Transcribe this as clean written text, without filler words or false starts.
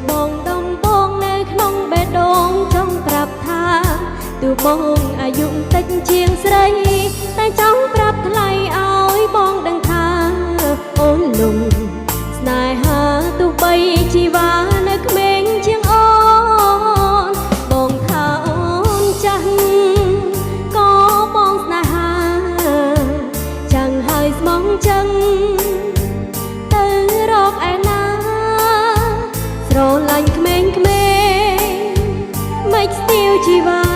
បងដំបងនៅក្នុងបេះដូងចង់ប្រាប់ថាទូបងអាយុតិចជាងស្រីតែចង់ប្រាប់ថ្លៃឲ្យបងដឹងថាអូនលំស្នេហាទោះបីជីវ៉ានៅក្មេងជាងអូនបងថាអូនចាស់ក៏បងស្នេហាចាំងហើយស្មងចឹងទៅរកឯណាស្រឡាញ់ក្មេងៗមិនស្ទាវជីវ៉ា